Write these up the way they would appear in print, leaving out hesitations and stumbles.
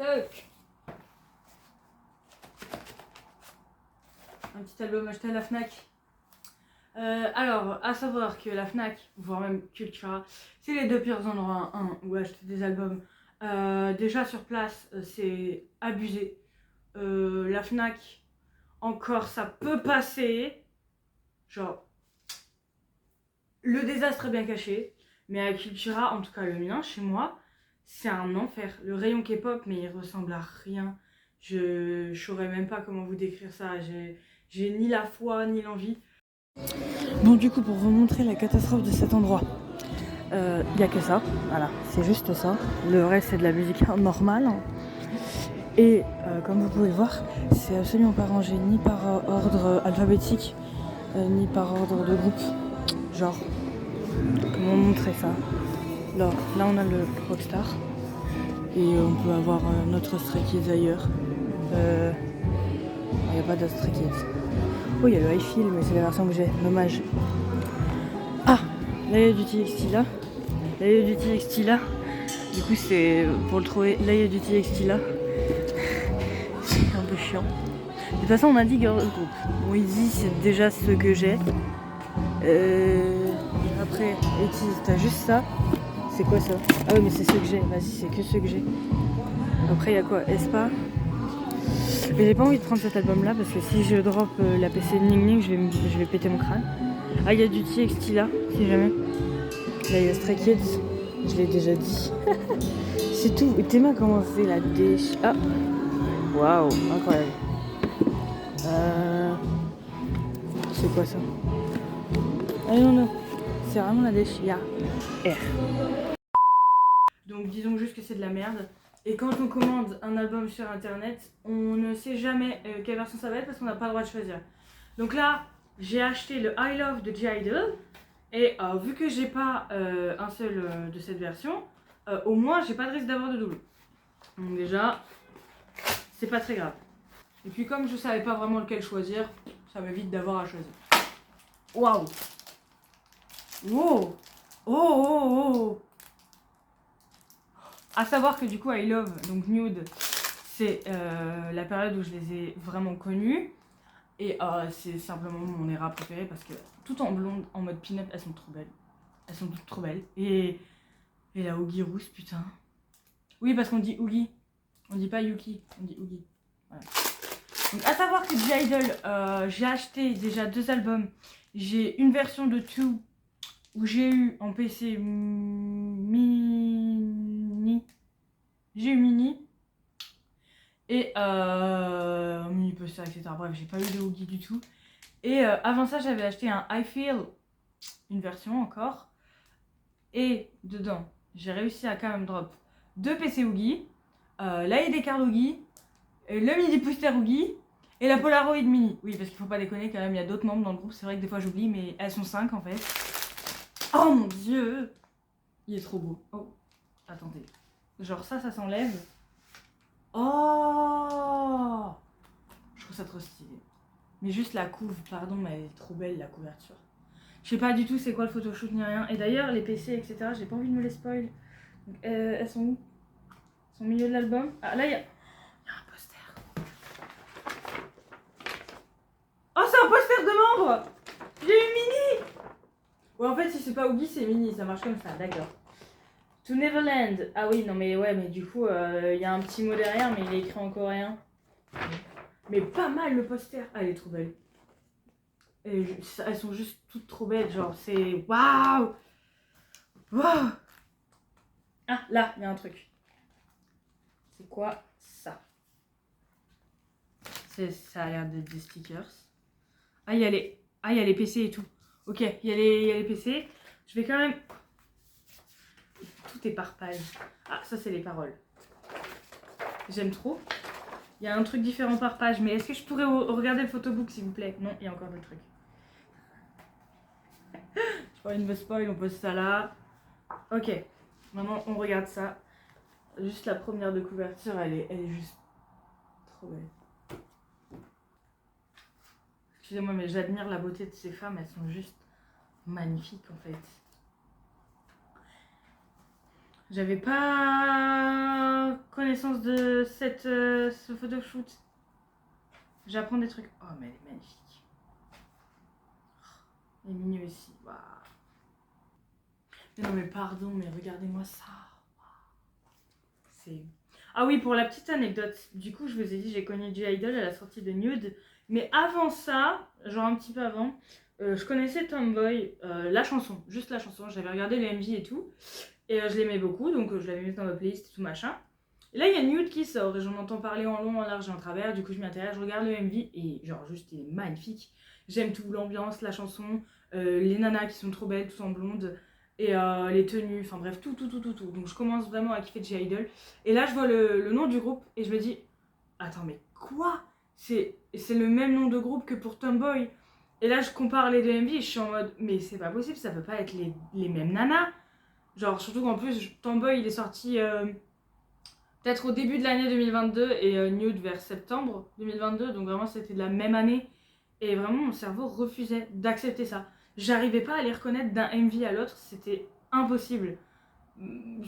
Stock. Un petit album acheté à la Fnac. Alors, à savoir que la Fnac, voire même Cultura, c'est les deux pires endroits où acheter des albums. Déjà sur place, c'est abusé. La Fnac, encore, ça peut passer. Genre, le désastre est bien caché. Mais à Cultura, en tout cas le mien, chez moi, c'est un enfer. Le rayon K-pop, mais il ressemble à rien. Je saurais même pas comment vous décrire ça. J'ai ni la foi, ni l'envie. Bon, du coup, pour vous montrer la catastrophe de cet endroit, il n'y a que ça, voilà, c'est juste ça. Le reste, c'est de la musique normale. Et comme vous pouvez le voir, c'est absolument pas rangé ni par ordre alphabétique, ni par ordre de groupe. Genre, comment montrer ça? Là, on a le Rockstar. Et on peut avoir notre Stray Kids ailleurs. Il n'y a pas de Stray Kids. Oh, il y a le iFeel, mais c'est la version que j'ai, dommage. Ah, là il y a du TXT là. Là il y a du TXT là. Du coup, c'est pour le trouver. Là il y a du TXT là. C'est un peu chiant. De toute façon, on a dit girl group. Bon, Easy, c'est déjà ce que j'ai. Après, Easy, t'as juste ça. C'est quoi ça? Ah oui, mais c'est ce que j'ai. Vas-y, c'est que ce que j'ai. Après, il y a quoi? Espa. Mais j'ai pas envie de prendre cet album là parce que si je drop la PC Ning Ning, je vais péter mon crâne. Ah, il y a du TXT là, si jamais. Là, il y a Stray Kids, je l'ai déjà dit. C'est tout. Et tes mains, comment c'est la déche? Ah, waouh, incroyable. C'est quoi ça? Ah non, c'est vraiment la déche. Il y a R. Donc, disons juste que c'est de la merde. Et quand on commande un album sur internet, on ne sait jamais quelle version ça va être parce qu'on n'a pas le droit de choisir. Donc là, j'ai acheté le I Love de G-Idol. Et vu que j'ai pas un seul de cette version, au moins j'ai pas de risque d'avoir de double. Donc déjà, c'est pas très grave. Et puis comme je savais pas vraiment lequel choisir, ça m'évite d'avoir à choisir. Waouh! Wow! Oh oh oh! À savoir que du coup I Love, donc Nude, c'est la période où je les ai vraiment connus. Et c'est simplement mon era préférée parce que tout en blonde, en mode pin-up, elles sont trop belles. Elles sont toutes trop belles. Et la Oogie rousse, putain. Oui, parce qu'on dit Oogie. On dit pas Yuki, on dit Oogie. Voilà. Donc, à savoir que G-Idol, j'ai acheté déjà 2 albums. J'ai une version de Two où j'ai eu en PC mini. J'ai eu mini. Et mini poster, etc. Bref, j'ai pas eu de Oogie du tout. Et avant ça, j'avais acheté un I Feel, une version encore. Et dedans, j'ai réussi à quand même drop 2 PC Oogie, l'AED Card Oogie, le mini booster Oogie et la Polaroid Mini. Oui, parce qu'il faut pas déconner quand même, il y a d'autres membres dans le groupe. C'est vrai que des fois j'oublie, mais elles sont 5 en fait. Oh mon dieu! Il est trop beau. Oh, attendez. Genre ça s'enlève. Oh! Je trouve ça trop stylé. Mais juste la couve, pardon, mais elle est trop belle la couverture. Je sais pas du tout c'est quoi le photoshoot ni rien. Et d'ailleurs, les PC, etc., j'ai pas envie de me les spoil. Donc, elles sont où? Elles sont au milieu de l'album. Ah, là, il y a un poster. Oh, c'est un poster de membre! J'ai eu Mini! Ouais, en fait, si c'est pas Oogie, c'est Mini. Ça marche comme ça, d'accord. To Neverland. Ah oui, non, mais ouais, mais du coup, il y a un petit mot derrière, mais il est écrit en coréen. Mais pas mal le poster. Ah, elle est trop belle. Et elles sont juste toutes trop belles, genre c'est waouh! Waouh! Ah, là, il y a un truc. C'est quoi ça? Ça a l'air d'être des stickers. Ah, il y a les PC et tout. Ok, il y a les PC. Je vais quand même... Tout est par page. Ah, ça, c'est les paroles. J'aime trop. Il y a un truc différent par page, mais est-ce que je pourrais regarder le photobook, s'il vous plaît? Non, il y a encore des trucs. Je pas une me spoil, on pose ça là. Ok, maintenant on regarde ça. Juste la première de couverture, elle est juste trop belle. Excusez-moi, mais j'admire la beauté de ces femmes, elles sont juste magnifiques en fait. J'avais pas connaissance de ce photoshoot. J'apprends des trucs. Oh, mais elle est magnifique. Elle est mignonne aussi. Waouh. Mais non, mais pardon, mais regardez-moi ça. C'est... Ah oui, pour la petite anecdote, du coup, je vous ai dit, j'ai connu J-Idol à la sortie de Nude. Mais avant ça, genre un petit peu avant, je connaissais Tomboy, la chanson, juste la chanson. J'avais regardé les MV et tout. Et je l'aimais beaucoup, donc je l'avais mis dans ma playlist et tout machin. Et là, il y a Nude qui sort et j'en entends parler en long, en large et en travers. Du coup, je m'y intéresse, je regarde le MV et genre, juste, il est magnifique. J'aime tout, l'ambiance, la chanson, les nanas qui sont trop belles, toutes en blonde. Et les tenues, enfin bref, tout. Donc je commence vraiment à kiffer J-Idol. Et là, je vois le nom du groupe et je me dis, attends, mais quoi? C'est le même nom de groupe que pour Tomboy. Et là, je compare les deux MV et je suis en mode, mais c'est pas possible, ça peut pas être les mêmes nanas. Genre, surtout qu'en plus, Tomboy, il est sorti peut-être au début de l'année 2022 et Nude vers septembre 2022. Donc vraiment, c'était de la même année. Et vraiment, mon cerveau refusait d'accepter ça. J'arrivais pas à les reconnaître d'un MV à l'autre, c'était impossible.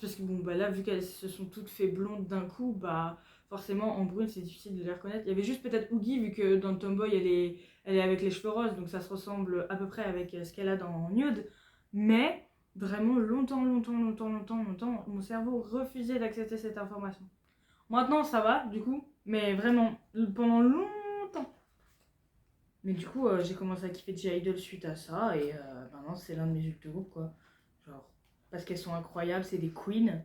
Parce que bon, bah là, vu qu'elles se sont toutes fait blondes d'un coup, bah forcément, en brune, c'est difficile de les reconnaître. Il y avait juste peut-être Oogie, vu que dans Tomboy, elle est avec les cheveux roses, donc ça se ressemble à peu près avec ce qu'elle a dans Nude. Mais vraiment, longtemps, mon cerveau refusait d'accepter cette information. Maintenant, ça va, du coup, mais vraiment, pendant longtemps. Mais du coup, j'ai commencé à kiffer J-Idol suite à ça, et maintenant, c'est l'un de mes ultra groupes, quoi. Genre, parce qu'elles sont incroyables, c'est des queens.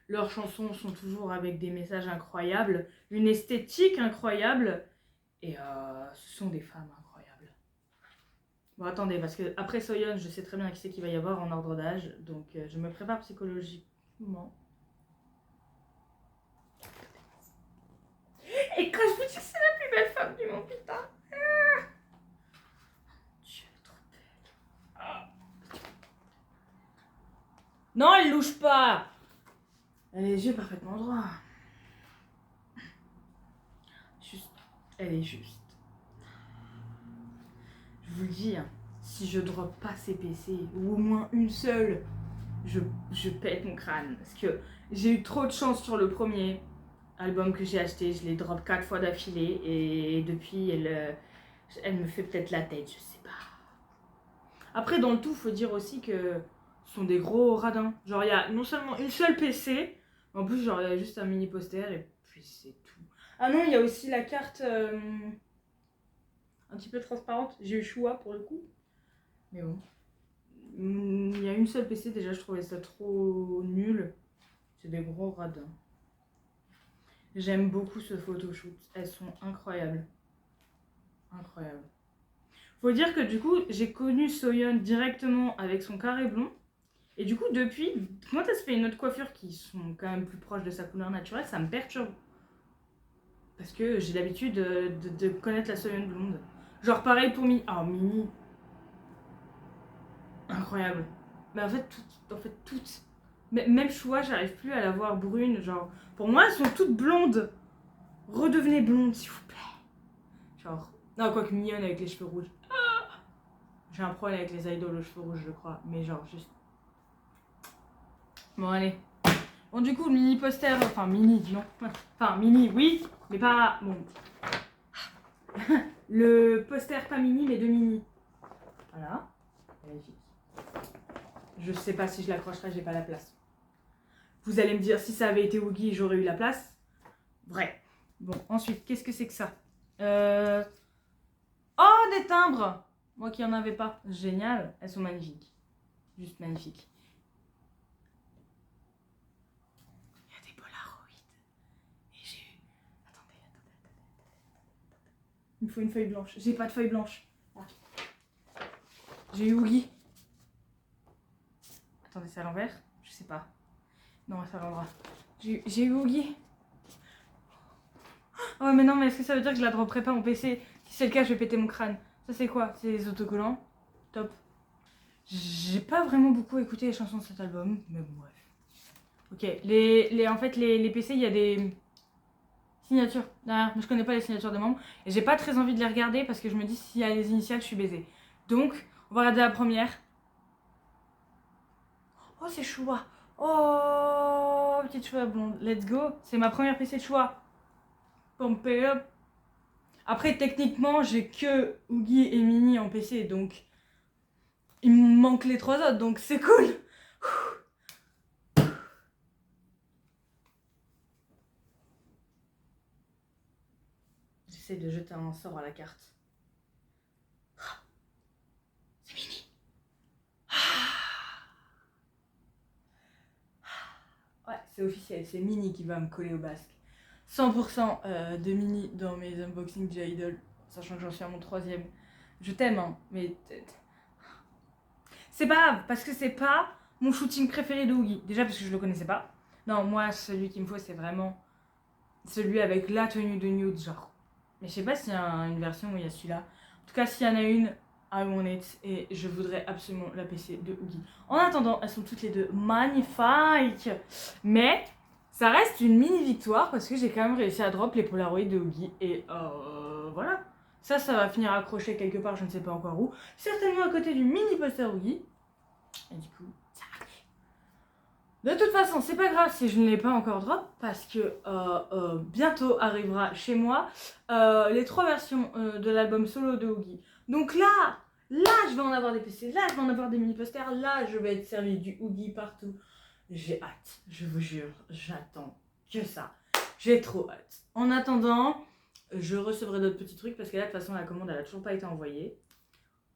Leurs chansons sont toujours avec des messages incroyables, une esthétique incroyable, et ce sont des femmes incroyables. Bon, attendez, parce que après Soyeon, je sais très bien qui c'est qu'il va y avoir en ordre d'âge, donc je me prépare psychologiquement. Et quand je vous dis que c'est la plus belle femme du monde, putain. Dieu, elle est trop belle. Ah. Non, elle louche pas. Elle a les yeux parfaitement droits. Juste, elle est juste. Je vous le dis, hein, si je drop pas ces PC, ou au moins une seule, je pète mon crâne. Parce que j'ai eu trop de chance sur le premier album que j'ai acheté. Je l'ai drop 4 fois d'affilée. Et depuis, elle me fait peut-être la tête, je sais pas. Après, dans le tout, faut dire aussi que ce sont des gros radins. Genre, il y a non seulement une seule PC, mais en plus, genre, il y a juste un mini poster et puis c'est tout. Ah non, il y a aussi la carte un petit peu transparente. J'ai eu choix pour le coup. Mais bon. Il y a une seule PC, déjà, je trouvais ça trop nul. C'est des gros radins. J'aime beaucoup ce photoshoot. Elles sont incroyables. Incroyables. Faut dire que du coup, j'ai connu Soyeon directement avec son carré blond. Et du coup, depuis, quand elle se fait une autre coiffure qui sont quand même plus proches de sa couleur naturelle, ça me perturbe. Parce que j'ai l'habitude de connaître la Soyeon blonde. Genre pareil pour Mini. Oh, Mini. Incroyable. Mais en fait, toutes. Mais même choix, j'arrive plus à la voir brune. Genre, pour moi, elles sont toutes blondes. Redevenez blondes, s'il vous plaît. Genre, non, quoique mignonne avec les cheveux rouges. Ah, j'ai un problème avec les idoles aux cheveux rouges, je crois. Mais genre, juste. Bon, allez. Bon, du coup, le mini poster. Enfin, mini, non. Enfin, mini, oui. Mais pas. Bon. Le poster, pas mini, mais de mini. Voilà. Magnifique. Je sais pas si je l'accrocherai, j'ai pas la place. Vous allez me dire, si ça avait été Oogie, j'aurais eu la place. Vrai. Bon, ensuite, qu'est-ce que c'est que ça Oh, des timbres. Moi qui en avais pas. Génial. Elles sont magnifiques. Juste magnifiques. Il y a des polaroids. Et j'ai eu... Attendez. Il me faut une feuille blanche. J'ai pas de feuille blanche. Ah. J'ai eu Oogie. Attendez, c'est à l'envers? Je sais pas. Non, c'est à l'endroit. J'ai eu Oogie. Oh mais non, mais est-ce que ça veut dire que je la dropperai pas mon PC? Si c'est le cas, je vais péter mon crâne. Ça c'est quoi? C'est les autocollants. Top. J'ai pas vraiment beaucoup écouté les chansons de cet album, mais bon bref. Ok, en fait les PC, il y a des signatures derrière, mais je connais pas les signatures des membres. Et j'ai pas très envie de les regarder parce que je me dis s'il y a les initiales, je suis baisée. Donc, on va regarder la première. Oh, c'est chouette. Oh, Oh, petite choix, bon, let's go. C'est ma première PC de choix. Pump it up. Après, techniquement, j'ai que Oogie et Mini en PC, donc il me manque les 3 autres, donc c'est cool. J'essaie de jeter un sort à la carte. C'est Mini. Ouais, c'est officiel, c'est Mini qui va me coller au basque. 100% de Mini dans mes unboxings J-Idol, sachant que j'en suis à mon 3e. Je t'aime, hein, mais c'est pas grave, parce que c'est pas mon shooting préféré de Oogie. Déjà parce que je le connaissais pas. Non, moi, celui qu'il me faut, c'est vraiment celui avec la tenue de nude, genre. Mais je sais pas s'il y a une version où il y a celui-là. En tout cas, s'il y en a une, I want it. Et je voudrais absolument la PC de Oogie. En attendant, elles sont toutes les deux magnifiques. Mais ça reste une mini victoire parce que j'ai quand même réussi à drop les Polaroids de Oogie. Et voilà. Ça va finir accroché quelque part, je ne sais pas encore où. Certainement à côté du mini poster Oogie. Et du coup, ça arrive. De toute façon, c'est pas grave si je ne l'ai pas encore drop parce que bientôt arrivera chez moi les 3 versions de l'album solo de Oogie. Donc là, je vais en avoir des PC, là je vais en avoir des mini posters, là je vais être servi du Oogie partout. J'ai hâte, je vous jure, j'attends que ça. J'ai trop hâte. En attendant, je recevrai d'autres petits trucs parce que là de toute façon la commande elle a toujours pas été envoyée.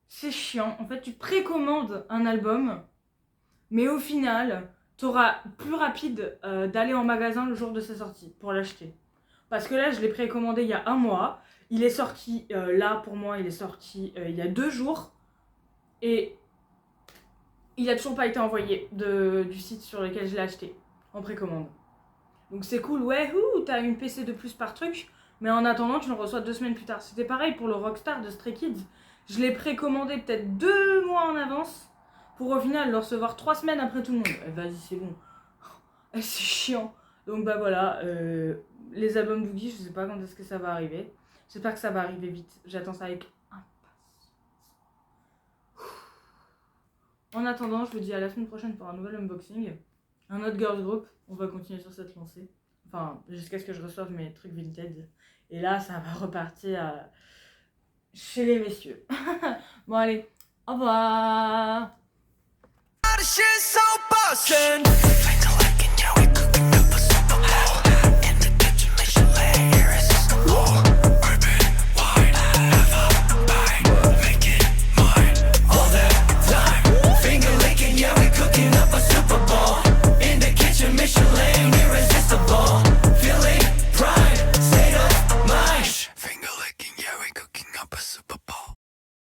C'est chiant, en fait tu précommandes un album, mais au final, t'auras plus rapide d'aller en magasin le jour de sa sortie pour l'acheter. Parce que là, je l'ai précommandé il y a 1 mois. Il est sorti, là pour moi, il est sorti il y a 2 jours. Et il a toujours pas été envoyé du site sur lequel je l'ai acheté en précommande. Donc c'est cool, ouais, t'as une PC de plus par truc. Mais en attendant, tu le reçois 2 semaines plus tard. C'était pareil pour le Rockstar de Stray Kids. Je l'ai précommandé peut-être 2 mois en avance. Pour au final le recevoir 3 semaines après tout le monde. Vas-y, c'est bon. C'est chiant. Donc bah voilà, les albums d'Oogie, je sais pas quand est-ce que ça va arriver. J'espère que ça va arriver vite. J'attends ça avec impatience. En attendant, je vous dis à la semaine prochaine pour un nouvel unboxing. Un autre girls group. On va continuer sur cette lancée. Enfin, jusqu'à ce que je reçoive mes trucs vintage. Et là, ça va repartir chez les messieurs. Bon allez, au revoir.